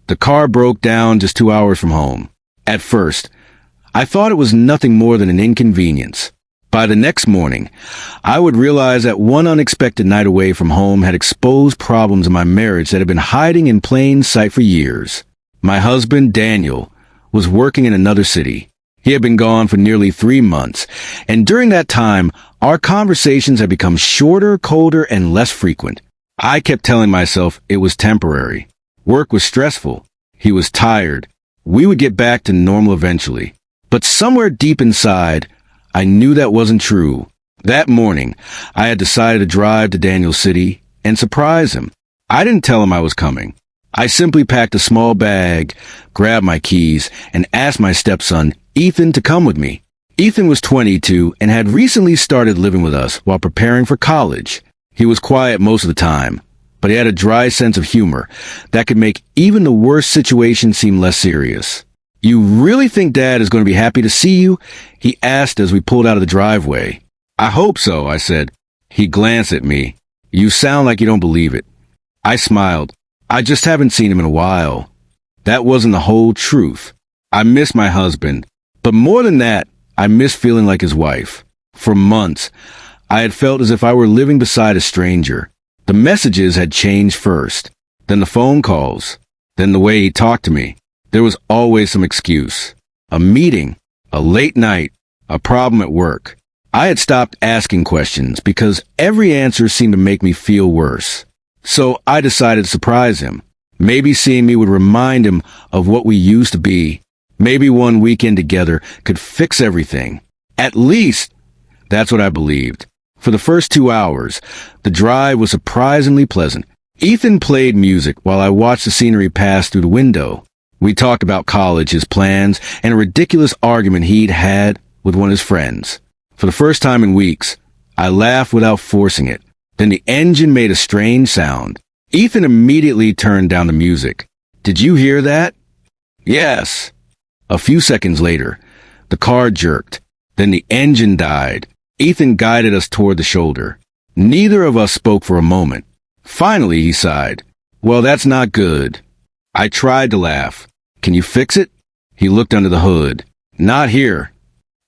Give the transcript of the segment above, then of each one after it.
The car broke down just 2 hours from home. At first, I thought it was nothing more than an inconvenience. By the next morning, I would realize that one unexpected night away from home had exposed problems in my marriage that had been hiding in plain sight for years. My husband, Daniel, was working in another city. He had been gone for nearly 3 months, and during that time, our conversations had become shorter, colder, and less frequent. I kept telling myself it was temporary. Work was stressful. He was tired. We would get back to normal eventually. But somewhere deep inside, I knew that wasn't true. That morning, I had decided to drive to Daniel's city and surprise him. I didn't tell him I was coming. I simply packed a small bag, grabbed my keys, and asked my stepson, Ethan, to come with me. Ethan was 22 and had recently started living with us while preparing for college. He was quiet most of the time, but he had a dry sense of humor that could make even the worst situation seem less serious. "You really think Dad is going to be happy to see you?" he asked as we pulled out of the driveway. "I hope so," I said. He glanced at me. "You sound like you don't believe it." I smiled. "I just haven't seen him in a while." That wasn't the whole truth. I miss my husband, but more than that, I miss feeling like his wife. For months, I had felt as if I were living beside a stranger. The messages had changed first, then the phone calls, then the way he talked to me. There was always some excuse. A meeting, a late night, a problem at work. I had stopped asking questions because every answer seemed to make me feel worse. So I decided to surprise him. Maybe seeing me would remind him of what we used to be. Maybe one weekend together could fix everything. At least, that's what I believed. For the first 2 hours, the drive was surprisingly pleasant. Ethan played music while I watched the scenery pass through the window. We talked about college, his plans, and a ridiculous argument he'd had with one of his friends. For the first time in weeks, I laughed without forcing it. Then the engine made a strange sound. Ethan immediately turned down the music. "Did you hear that?" "Yes." A few seconds later, the car jerked. Then the engine died. Ethan guided us toward the shoulder. Neither of us spoke for a moment. Finally, he sighed. "Well, that's not good." I tried to laugh. "Can you fix it?" He looked under the hood. "Not here."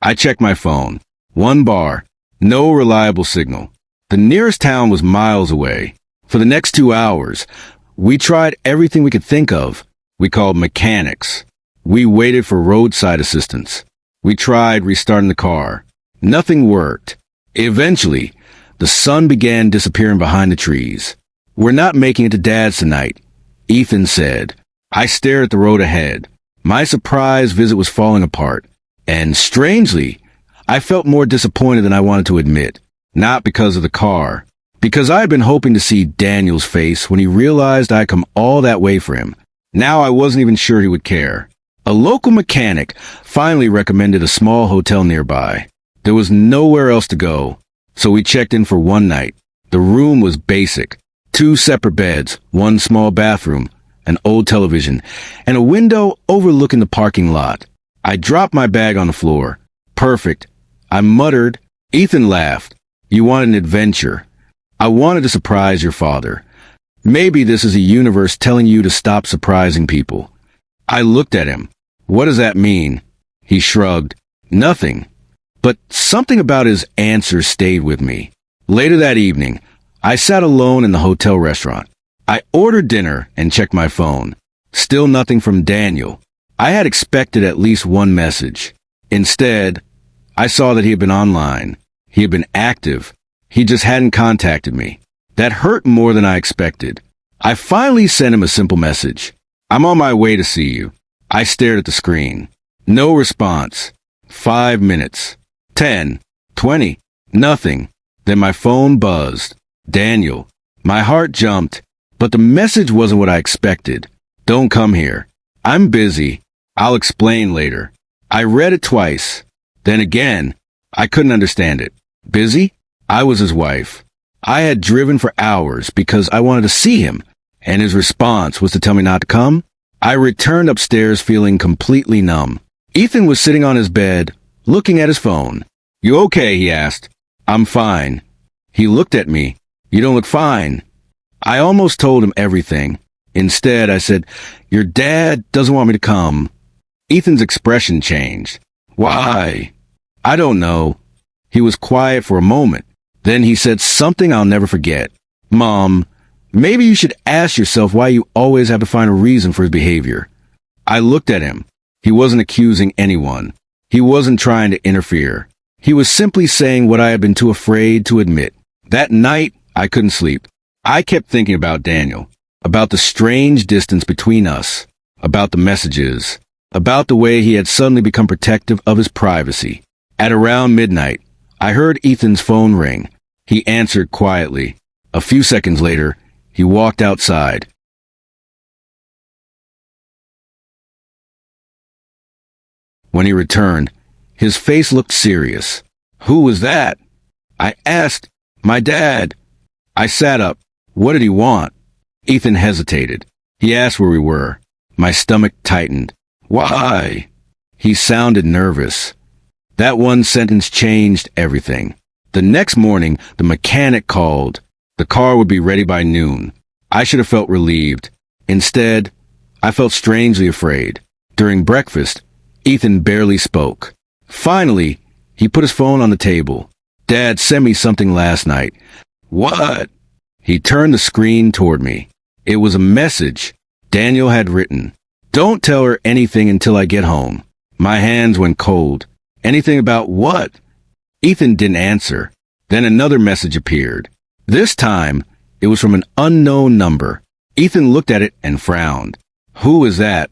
I checked my phone. 1 bar. No reliable signal. The nearest town was miles away. For the next 2 hours, we tried everything we could think of. We called mechanics. We waited for roadside assistance. We tried restarting the car. Nothing worked. Eventually, the sun began disappearing behind the trees. "We're not making it to Dad's tonight," Ethan said. I stared at the road ahead. My surprise visit was falling apart. And strangely, I felt more disappointed than I wanted to admit. Not because of the car. Because I had been hoping to see Daniel's face when he realized I had come all that way for him. Now I wasn't even sure he would care. A local mechanic finally recommended a small hotel nearby. There was nowhere else to go, so we checked in for one night. The room was basic. 2 separate beds, 1 small bathroom, an old television, and a window overlooking the parking lot. I dropped my bag on the floor. "Perfect." I muttered. Ethan laughed. "You wanted an adventure." "I wanted to surprise your father. Maybe this is a universe telling you to stop surprising people." I looked at him. "What does that mean?" He shrugged. "Nothing." But something about his answer stayed with me. Later that evening, I sat alone in the hotel restaurant. I ordered dinner and checked my phone. Still nothing from Daniel. I had expected at least one message. Instead, I saw that he had been online. He had been active. He just hadn't contacted me. That hurt more than I expected. I finally sent him a simple message. "I'm on my way to see you." I stared at the screen. No response. 5 minutes. 10. 20. Nothing. Then my phone buzzed. Daniel. My heart jumped, but the message wasn't what I expected. "Don't come here. I'm busy. I'll explain later." I read it twice. Then again, I couldn't understand it. Busy? I was his wife. I had driven for hours because I wanted to see him, and his response was to tell me not to come? I returned upstairs feeling completely numb. Ethan was sitting on his bed, looking at his phone. "You okay?" he asked. "I'm fine." He looked at me. "You don't look fine." I almost told him everything. Instead, I said, "Your dad doesn't want me to come." Ethan's expression changed. "Why?" "I don't know." He was quiet for a moment. Then he said something I'll never forget. "Mom, maybe you should ask yourself why you always have to find a reason for his behavior." I looked at him. He wasn't accusing anyone. He wasn't trying to interfere. He was simply saying what I had been too afraid to admit. That night, I couldn't sleep. I kept thinking about Daniel, about the strange distance between us, about the messages, about the way he had suddenly become protective of his privacy. At around midnight, I heard Ethan's phone ring. He answered quietly. A few seconds later, he walked outside. When he returned, his face looked serious. "Who was that?" I asked. "My dad." I sat up. "What did he want?" Ethan hesitated. He asked where we were. My stomach tightened. "Why?" He sounded nervous. That one sentence changed everything. The next morning, the mechanic called. The car would be ready by noon. I should have felt relieved. Instead, I felt strangely afraid. During breakfast, Ethan barely spoke. Finally, he put his phone on the table. "Dad sent me something last night." "What?" He turned the screen toward me. It was a message Daniel had written. "Don't tell her anything until I get home." My hands went cold. "Anything about what?" Ethan didn't answer. Then another message appeared. This time, it was from an unknown number. Ethan looked at it and frowned. "Who is that?"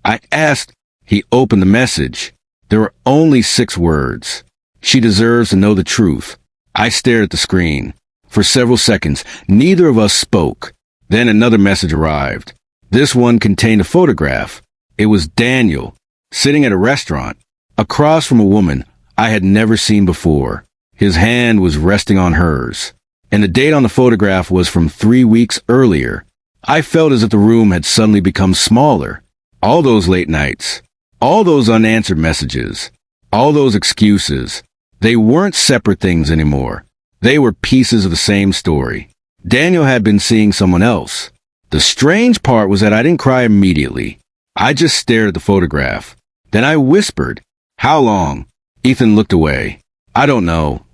I asked. He opened the message. There were only 6 words. "She deserves to know the truth." I stared at the screen. For several seconds, neither of us spoke. Then another message arrived. This one contained a photograph. It was Daniel, sitting at a restaurant, across from a woman I had never seen before. His hand was resting on hers, and the date on the photograph was from 3 weeks earlier. I felt as if the room had suddenly become smaller. All those late nights, all those unanswered messages, all those excuses, they weren't separate things anymore. They were pieces of the same story. Daniel had been seeing someone else. The strange part was that I didn't cry immediately. I just stared at the photograph. Then I whispered, "How long?" Ethan looked away. "I don't know."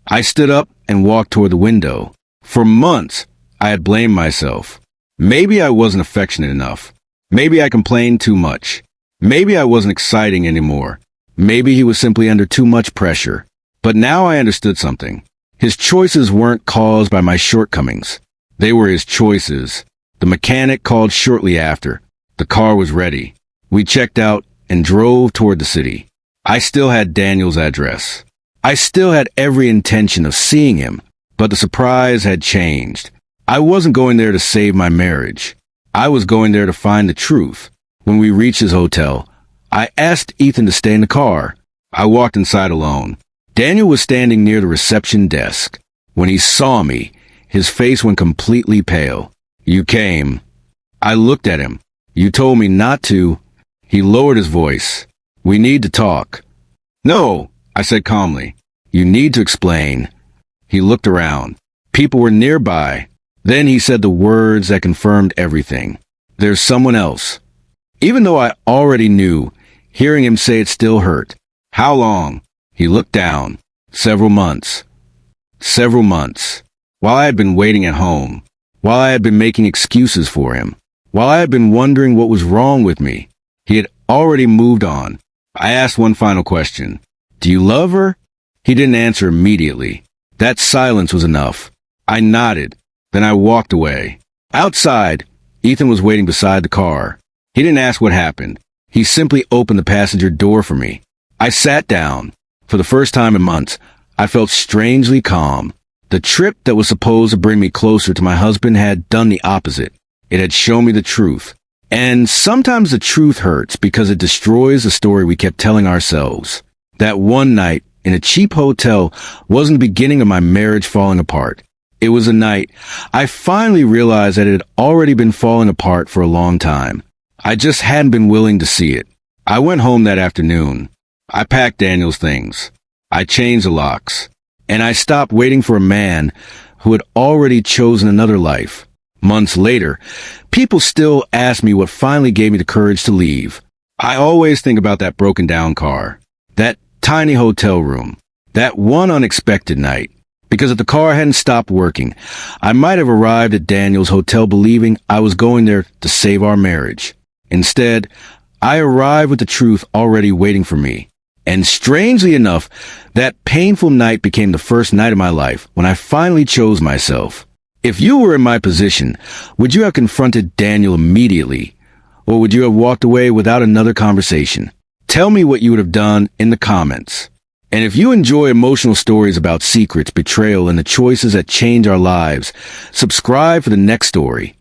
I stood up and walked toward the window. For months, I had blamed myself. Maybe I wasn't affectionate enough. Maybe I complained too much. Maybe I wasn't exciting anymore. Maybe he was simply under too much pressure. But now I understood something. His choices weren't caused by my shortcomings. They were his choices. The mechanic called shortly after. The car was ready. We checked out and drove toward the city. I still had Daniel's address. I still had every intention of seeing him, but the surprise had changed. I wasn't going there to save my marriage. I was going there to find the truth. When we reached his hotel, I asked Ethan to stay in the car. I walked inside alone. Daniel was standing near the reception desk. When he saw me, his face went completely pale. "You came." I looked at him. "You told me not to." He lowered his voice. "We need to talk." "No," I said calmly. "You need to explain." He looked around. People were nearby. Then he said the words that confirmed everything. "There's someone else." Even though I already knew, hearing him say it still hurt. "How long?" He looked down. "Several months." Several months. While I had been waiting at home. While I had been making excuses for him. While I had been wondering what was wrong with me. He had already moved on. I asked one final question. "Do you love her?" He didn't answer immediately. That silence was enough. I nodded. Then I walked away. Outside, Ethan was waiting beside the car. He didn't ask what happened. He simply opened the passenger door for me. I sat down. For the first time in months, I felt strangely calm. The trip that was supposed to bring me closer to my husband had done the opposite. It had shown me the truth. And sometimes the truth hurts because it destroys the story we kept telling ourselves. That one night in a cheap hotel wasn't the beginning of my marriage falling apart. It was a night I finally realized that it had already been falling apart for a long time. I just hadn't been willing to see it. I went home that afternoon. I packed Daniel's things. I changed the locks. And I stopped waiting for a man who had already chosen another life. Months later, people still ask me what finally gave me the courage to leave. I always think about that broken down car, that tiny hotel room, that one unexpected night. Because if the car hadn't stopped working, I might have arrived at Daniel's hotel believing I was going there to save our marriage. Instead, I arrived with the truth already waiting for me. And strangely enough, that painful night became the first night of my life when I finally chose myself. If you were in my position, would you have confronted Daniel immediately? Or would you have walked away without another conversation? Tell me what you would have done in the comments. And if you enjoy emotional stories about secrets, betrayal, and the choices that change our lives, subscribe for the next story.